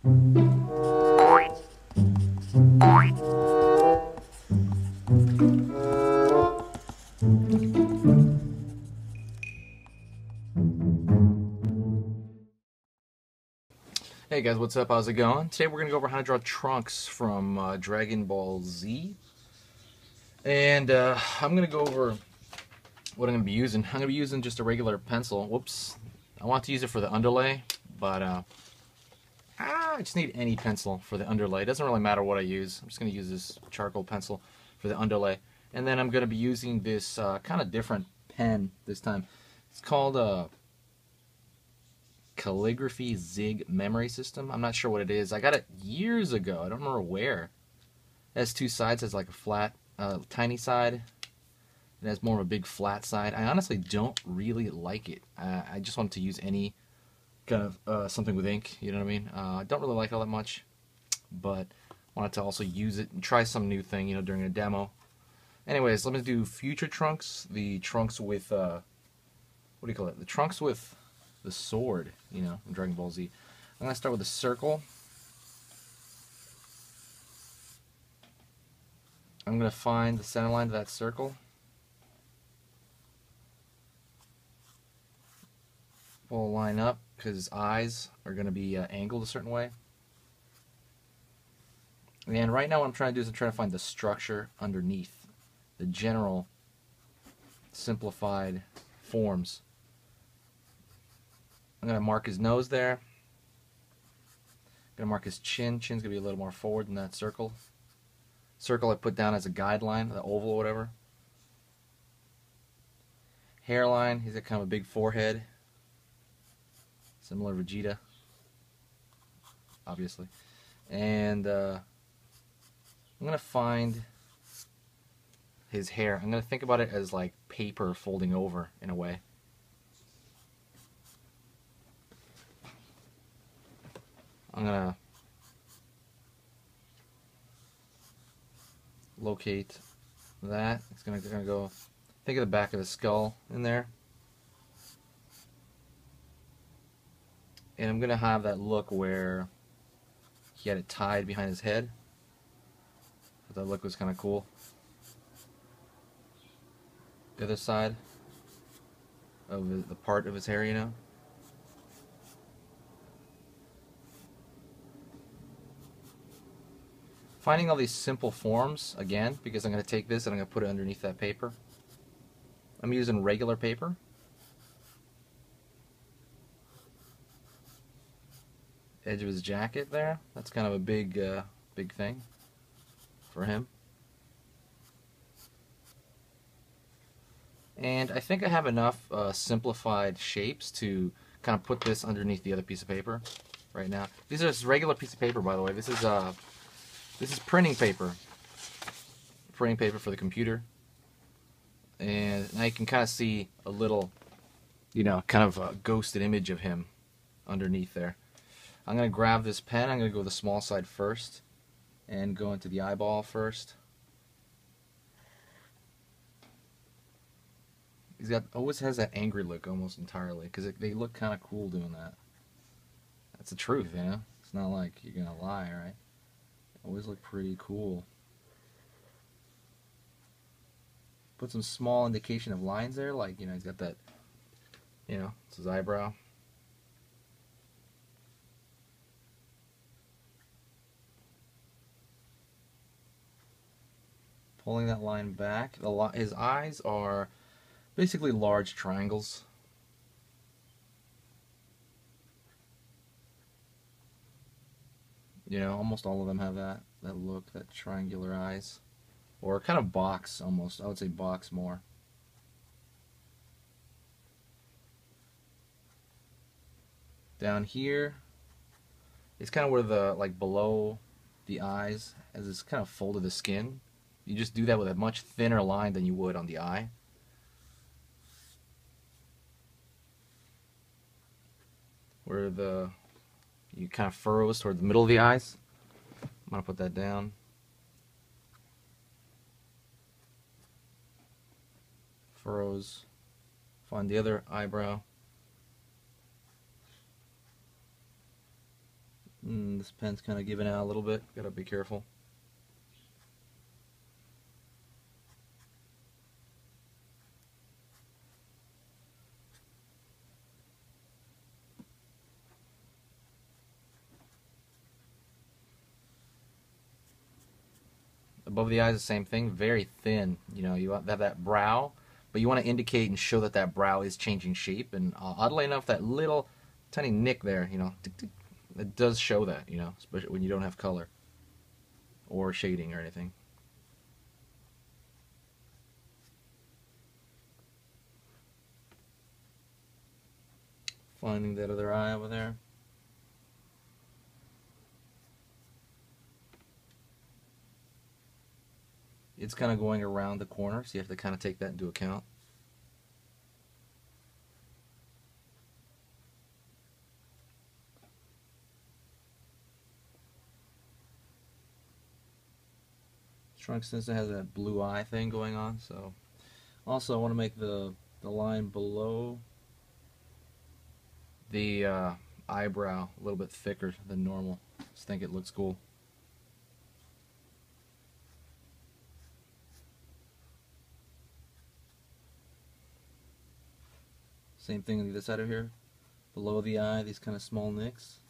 Hey guys, what's up? How's it going? Today we're going to go over how to draw Trunks from Dragon Ball Z. And I'm going to go over what I'm going to be using. I'm going to be using just a regular pencil. Whoops. I want to use it for the underlay, but I just need any pencil for the underlay. It doesn't really matter what I use. I'm just going to use this charcoal pencil for the underlay. And then I'm going to be using this kind of different pen this time. It's called Calligraphy Zig memory system. I'm not sure what it is. I got it years ago. I don't remember where. It has two sides. It has like a flat, tiny side. It has more of a big flat side. I honestly don't really like it. I just wanted to use any kind of something with ink. You know what I mean? I don't really like it all that much, but wanted to also use it and try some new thing, you know, during a demo. Anyways, let me do future Trunks. The Trunks with what do you call it? The Trunks with the sword, you know, in Dragon Ball Z. I'm going to start with a circle. I'm going to find the center line of that circle. Pull a line up because his eyes are going to be angled a certain way. And right now what I'm trying to do is I'm trying to find the structure underneath, the general simplified forms. I'm going to mark his nose there. I'm going to mark his chin. Chin's going to be a little more forward than that circle. Circle I put down as a guideline, the oval or whatever. Hairline, he's got kind of a big forehead. Similar to Vegeta, obviously. And I'm going to find his hair. I'm going to think about it as like paper folding over in a way. I'm going to locate that. It's going to go, think of the back of the skull in there. And I'm going to have that look where he had it tied behind his head. That look was kind of cool. The other side of the part of his hair, you know. Finding all these simple forms, again, because I'm going to take this and I'm going to put it underneath that paper. I'm using regular paper. Edge of his jacket there. That's kind of a big, big thing for him. And I think I have enough simplified shapes to kind of put this underneath the other piece of paper right now. These are just regular piece of paper, by the way. This is printing paper. Printing paper for the computer. And now you can kind of see a little, you know, kind of a ghosted image of him underneath there. I'm going to grab this pen. I'm going to go with the small side first and go into the eyeball first. He's got always has that angry look almost entirely because they look kind of cool doing that. That's the truth, you know. It's not like you're going to lie, right? Always look pretty cool. Put some small indication of lines there, like, you know, he's got that, you know, it's his eyebrow. Pulling that line back. His eyes are basically large triangles. You know, almost all of them have that look, that triangular eyes. Or kind of box, almost. I would say box more. Down here is kind of where the, like, below the eyes, as it's kind of folded the skin. You just do that with a much thinner line than you would on the eye. Where you kind of furrows toward the middle of the eyes. I'm going to put that down. Furrows. Find the other eyebrow. This pen's kind of giving out a little bit. Gotta be careful. Above the eyes, the same thing. Very thin. You know, you have that brow, but you want to indicate and show that that brow is changing shape. And oddly enough, that little tiny nick there, you know, tick, tick, it does show that, you know, especially when you don't have color or shading or anything. Finding that other eye over there. It's kind of going around the corner, so you have to kind of take that into account. Trunk sensor has that blue eye thing going on, so also I want to make the line below the eyebrow a little bit thicker than normal. Just think it looks cool. Same thing on the other side of here. Below the eye, these kind of small nicks.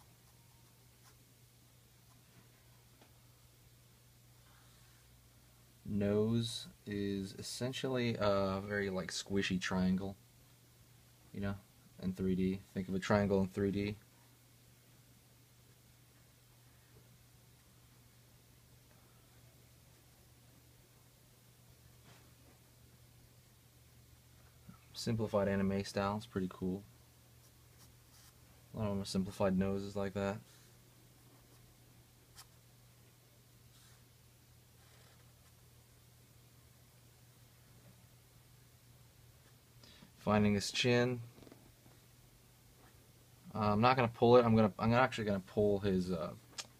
Nose is essentially a very like squishy triangle, you know, in 3D. Think of a triangle in 3D. Simplified anime style, it's pretty cool. A lot of them are simplified noses like that. Finding his chin. I'm not gonna pull it. I'm actually gonna pull his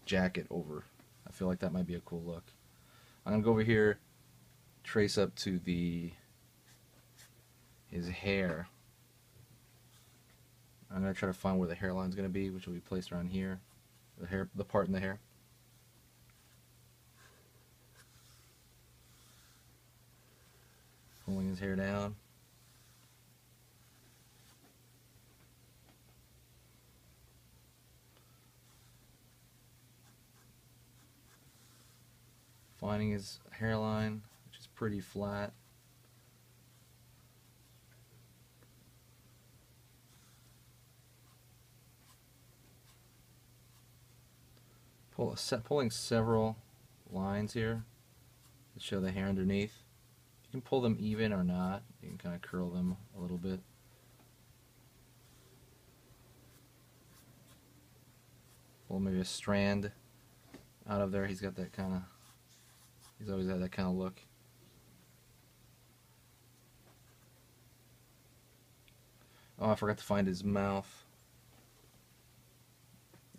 jacket over. I feel like that might be a cool look. I'm gonna go over here, trace up to his hair. I'm gonna try to find where the hairline's gonna be, which will be placed around here. The part in the hair. Pulling his hair down. Finding his hairline, which is pretty flat. Pulling several lines here to show the hair underneath. You can pull them even or not. You can kind of curl them a little bit. Pull maybe a strand out of there. He's got that kind of. He's always had that kind of look. Oh, I forgot to find his mouth.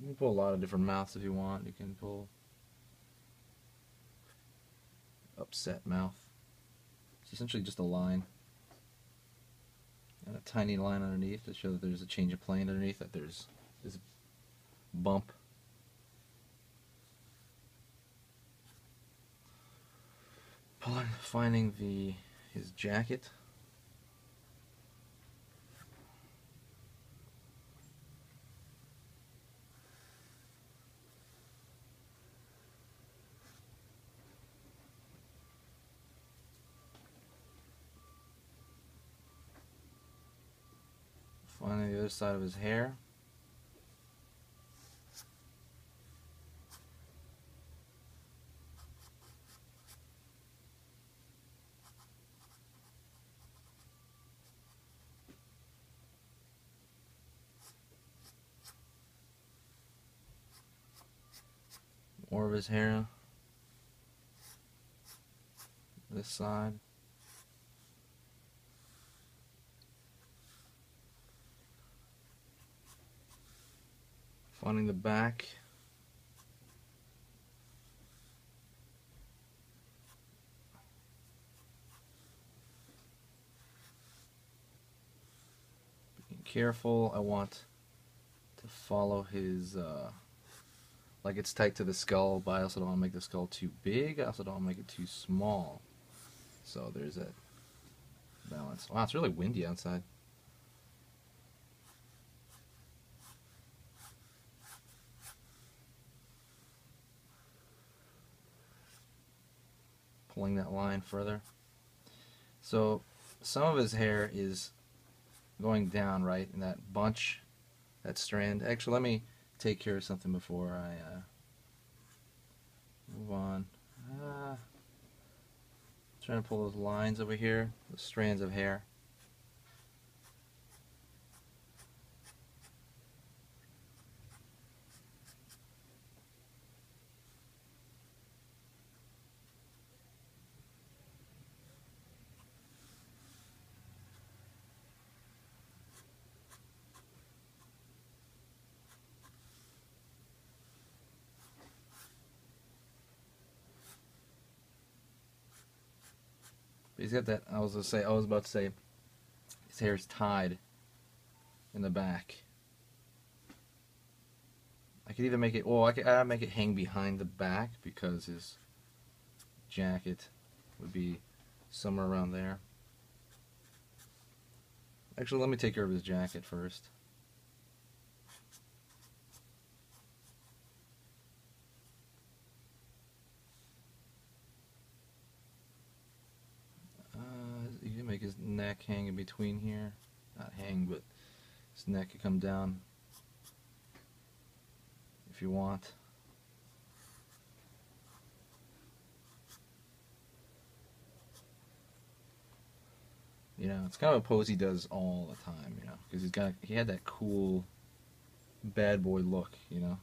You can pull a lot of different mouths if you want. You can pull upset mouth. It's essentially just a line. And a tiny line underneath to show that there's a change of plane underneath, that there's this bump. Finding his jacket. Finding the other side of his hair. More of his hair. This side. Finding the back. Being careful, I want to follow his like it's tight to the skull, but I also don't want to make the skull too big. I also don't want to make it too small. So there's that balance. Wow, it's really windy outside. Pulling that line further. So some of his hair is going down, right, in that bunch, that strand. Actually, let me take care of something before I move on. Trying to pull those lines over here, the strands of hair. But he's got that, I was about to say, his hair is tied in the back. I could either make it, well, I could make it hang behind the back because his jacket would be somewhere around there. Actually, let me take care of his jacket first. You can make his neck hang in between here. Not hang, but his neck could come down if you want. You know, it's kind of a pose he does all the time, you know, because he had that cool bad boy look, you know.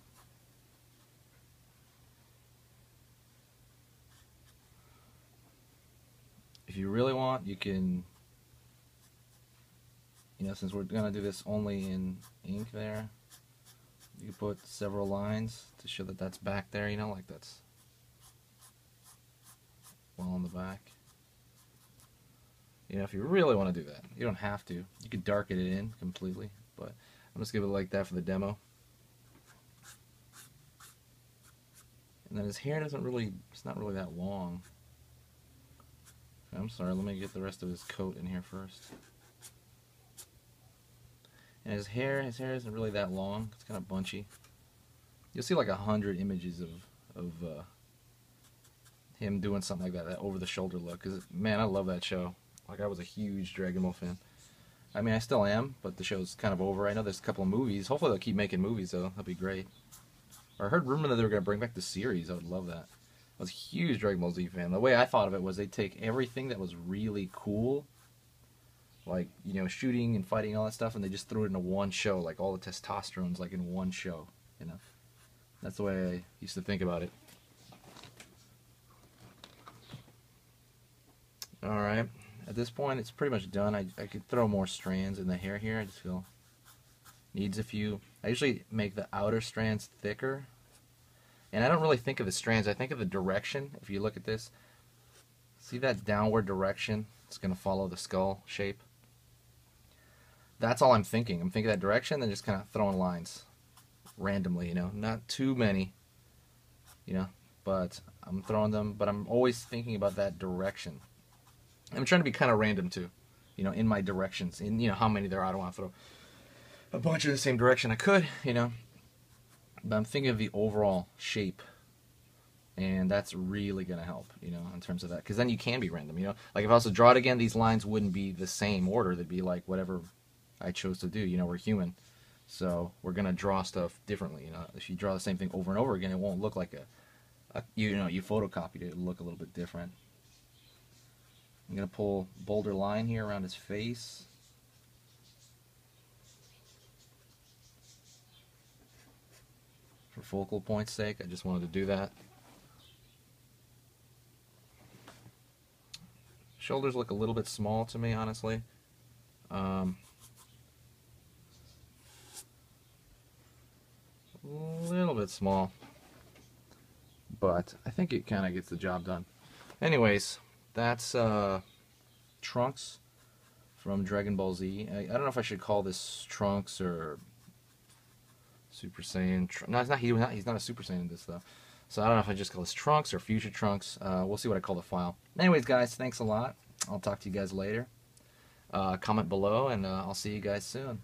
If you really want, you can, you know, since we're gonna do this only in ink there, you can put several lines to show that that's back there, you know, like that's well on the back. You know, if you really want to do that, you don't have to. You could darken it in completely, but I'm just gonna give it like that for the demo. And then his hair doesn't really, it's not really that long. I'm sorry, let me get the rest of his coat in here first. And his hair isn't really that long. It's kind of bunchy. You'll see like 100 images of him doing something like that over-the-shoulder look. Cause man, I love that show. Like I was a huge Dragon Ball fan. I mean, I still am, but the show's kind of over. I know there's a couple of movies. Hopefully they'll keep making movies though. That'd be great. Or I heard rumor that they were gonna bring back the series. I would love that. I was a huge Dragon Ball Z fan. The way I thought of it was they'd take everything that was really cool, like, you know, shooting and fighting and all that stuff, and they just threw it into one show, like all the testosterone's like in one show, you know. That's the way I used to think about it. Alright, at this point it's pretty much done. I could throw more strands in the hair here. I just feel needs a few. I usually make the outer strands thicker. And I don't really think of the strands, I think of the direction. If you look at this, see that downward direction? It's going to follow the skull shape. That's all I'm thinking. I'm thinking that direction, then just kind of throwing lines randomly, you know. Not too many, you know, but I'm throwing them. But I'm always thinking about that direction. I'm trying to be kind of random too, you know, in my directions. In, you know, how many there are. I don't want to throw a bunch in the same direction. I could, you know. But I'm thinking of the overall shape, and that's really going to help, you know, in terms of that. Because then you can be random, you know. Like if I was to draw it again, these lines wouldn't be the same order. They'd be like whatever I chose to do. You know, we're human, so we're going to draw stuff differently. You know, if you draw the same thing over and over again, it won't look like you know, you photocopied it. It'll look a little bit different. I'm going to pull a bolder line here around his face. For focal point's sake, I just wanted to do that. Shoulders look a little bit small to me, honestly. A little bit small. But I think it kind of gets the job done. Anyways, that's Trunks from Dragon Ball Z. I don't know if I should call this Trunks or Super Saiyan. No, it's not. He's not a Super Saiyan in this though. So I don't know if I just call this Trunks or Future Trunks. We'll see what I call the file. Anyways, guys, thanks a lot. I'll talk to you guys later. Comment below, and I'll see you guys soon.